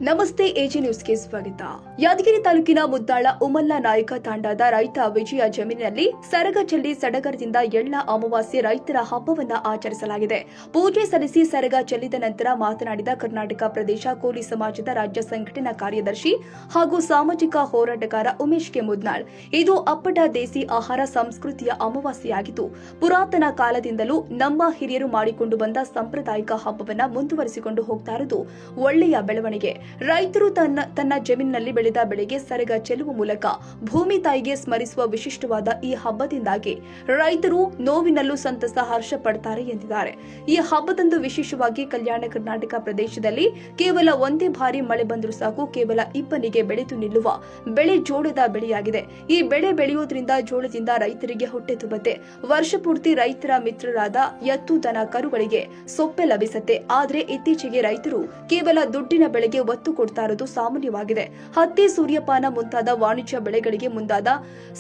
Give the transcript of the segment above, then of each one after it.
ನಮಸ್ತೆ ಎಜಿ ನ್ಯೂಸ್ಗೆ ಸ್ವಾಗತ. ಯಾದಗಿರಿ ತಾಲೂಕಿನ ಮುದ್ದಾಳ ಉಮಲ್ಲ ನಾಯಕ ತಾಂಡಾದ ರೈತ ವಿಜಯ ಜಮೀನಿನಲ್ಲಿ ಸರಗ ಚೆಲ್ಲಿ ಸಡಗರದಿಂದ ಎಳ್ಳ ಅಮಾವಾಸ್ಯೆ ರೈತರ ಹಬ್ಬವನ್ನು ಆಚರಿಸಲಾಗಿದೆ. ಪೂಜೆ ಸಲ್ಲಿಸಿ ಸರಗ ಚೆಲ್ಲಿದ ನಂತರ ಮಾತನಾಡಿದ ಕರ್ನಾಟಕ ಪ್ರದೇಶ ಕೂಲಿ ಸಮಾಜದ ರಾಜ್ಯ ಸಂಘಟನಾ ಕಾರ್ಯದರ್ಶಿ ಹಾಗೂ ಸಾಮಾಜಿಕ ಹೋರಾಟಗಾರ ಉಮೇಶ್ ಕೆ ಮುದ್ನಾಳ್, ಇದು ಅಪ್ಪಟ ದೇಸಿ ಆಹಾರ ಸಂಸ್ಕೃತಿಯ ಅಮಾವಾಸ್ಯೆಯಾಗಿದ್ದು, ಪುರಾತನ ಕಾಲದಿಂದಲೂ ನಮ್ಮ ಹಿರಿಯರು ಮಾಡಿಕೊಂಡು ಬಂದ ಸಾಂಪ್ರದಾಯಿಕ ಹಬ್ಬವನ್ನು ಮುಂದುವರಿಸಿಕೊಂಡು ಹೋಗ್ತಾ ಇರುವುದು ಒಳ್ಳೆಯ ಬೆಳವಣಿಗೆ. ರೈತರು ತನ್ನ ಜಮೀನಿನಲ್ಲಿ ಬೆಳೆದ ಬೆಳೆಗೆ ಸರಗ ಚೆಲ್ಲುವ ಮೂಲಕ ಭೂಮಿ ತಾಯಿಗೆ ಸ್ಮರಿಸುವ ವಿಶಿಷ್ಟವಾದ ಈ ಹಬ್ಬದಿಂದಾಗಿ ರೈತರು ನೋವಿನಲ್ಲೂ ಸಂತಸ ಹರ್ಷ ಪಡ್ತಾರೆ ಎಂದಿದ್ದಾರೆ. ಈ ಹಬ್ಬದಂದು ವಿಶೇಷವಾಗಿ ಕಲ್ಯಾಣ ಕರ್ನಾಟಕ ಪ್ರದೇಶದಲ್ಲಿ ಕೇವಲ ಒಂದೇ ಬಾರಿ ಮಳೆ ಬಂದರೂ ಸಾಕು, ಕೇವಲ ಇಬ್ಬನಿಗೆ ಬೆಳೆದು ನಿಲ್ಲುವ ಬೆಳೆ ಜೋಳದ ಬೆಳೆಯಾಗಿದೆ. ಈ ಬೆಳೆ ಬೆಳೆಯುವುದರಿಂದ ಜೋಳದಿಂದ ರೈತರಿಗೆ ಹೊಟ್ಟೆ ತುಂಬುತ್ತೆ. ವರ್ಷ ಪೂರ್ತಿ ರೈತರ ಮಿತ್ರರಾದ ಎತ್ತು ದನ ಕರುಗಳಿಗೆ ಸೊಪ್ಪೆ ಲಭಿಸುತ್ತೆ. ಆದರೆ ಇತ್ತೀಚೆಗೆ ರೈತರು ಕೇವಲ ದುಡ್ಡಿನ ಬೆಳೆಗೆ ಒತ್ತು ಕೊಡ್ತಾ ಇರೋದು ಸಾಮಾನ್ಯವಾಗಿದೆ. ಹತ್ತಿ, ಸೂರ್ಯಪಾನ ಮುಂತಾದ ವಾಣಿಜ್ಯ ಬೆಳೆಗಳಿಗೆ ಮುಂದಾದ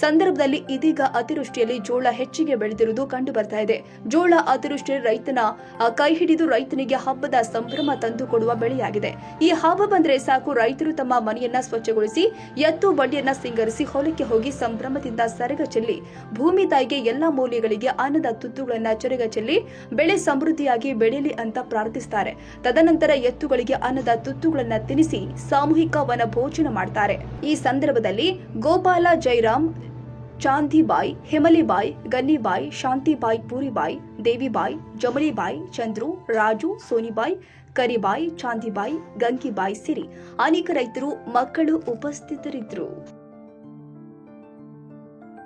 ಸಂದರ್ಭದಲ್ಲಿ ಇದೀಗ ಅತಿವೃಷ್ಟಿಯಲ್ಲಿ ಜೋಳ ಹೆಚ್ಚಿಗೆ ಬೆಳೆದಿರುವುದು ಕಂಡು ಬರ್ತಾ ಇದೆ. ಜೋಳ ಅತಿವೃಷ್ಟಿಯಲ್ಲಿ ರೈತನ ಕೈ ಹಿಡಿದು ರೈತನಿಗೆ ಹಬ್ಬದ ಸಂಭ್ರಮ ತಂದುಕೊಡುವ ಬೆಳೆಯಾಗಿದೆ. ಈ ಹಬ್ಬ ಬಂದ್ರೆ ಸಾಕು, ರೈತರು ತಮ್ಮ ಮನೆಯನ್ನ ಸ್ವಚ್ಛಗೊಳಿಸಿ ಎತ್ತು ಬಳ್ಳಿಯನ್ನ ಸಿಂಗರಿಸಿ ಹೊಲಕ್ಕೆ ಹೋಗಿ ಸಂಭ್ರಮದಿಂದ ಸರಗ ಚೆಲ್ಲಿ ಭೂಮಿ ತಾಯಿಗೆ ಎಲ್ಲಾ ಮೂಲೆಗಳಿಗೆ ಅನ್ನದ ತುತ್ತುಗಳನ್ನ ಚರಗ ಚೆಲ್ಲಿ ಬೆಳೆ ಸಮೃದ್ಧಿಯಾಗಿ ಬೆಳೆಯಲಿ ಅಂತ ಪ್ರಾರ್ಥಿಸುತ್ತಾರೆ. ತದನಂತರ ಎತ್ತುಗಳಿಗೆ ಅನ್ನದ ತುತ್ತುಗಳನ್ನ ತಿನಿಸಿ ಸಾಮೂಹಿಕ ವನ ಭೋಜನ ಮಾಡ್ತಾರೆ. ಈ ಸಂದರ್ಭದಲ್ಲಿ ಗೋಪಾಲ, ಜೈರಾಮ್, ಚಾಂದಿಬಾಯಿ, ಹೇಮಲಿಬಾಯಿ, ಗನ್ನಿಬಾಯಿ, ಶಾಂತಿಬಾಯಿ, ಪೂರಿಬಾಯಿ, ದೇವಿಬಾಯಿ, ಜಮಲಿಬಾಯಿ, ಚಂದ್ರು, ರಾಜು, ಸೋನಿಬಾಯಿ, ಕರಿಬಾಯಿ, ಚಾಂದಿಬಾಯಿ, ಗಂಗಿಬಾಯಿ ಸೇರಿ ಅನೇಕ ರೈತರು, ಮಕ್ಕಳು ಉಪಸ್ಥಿತರಿದ್ದರು.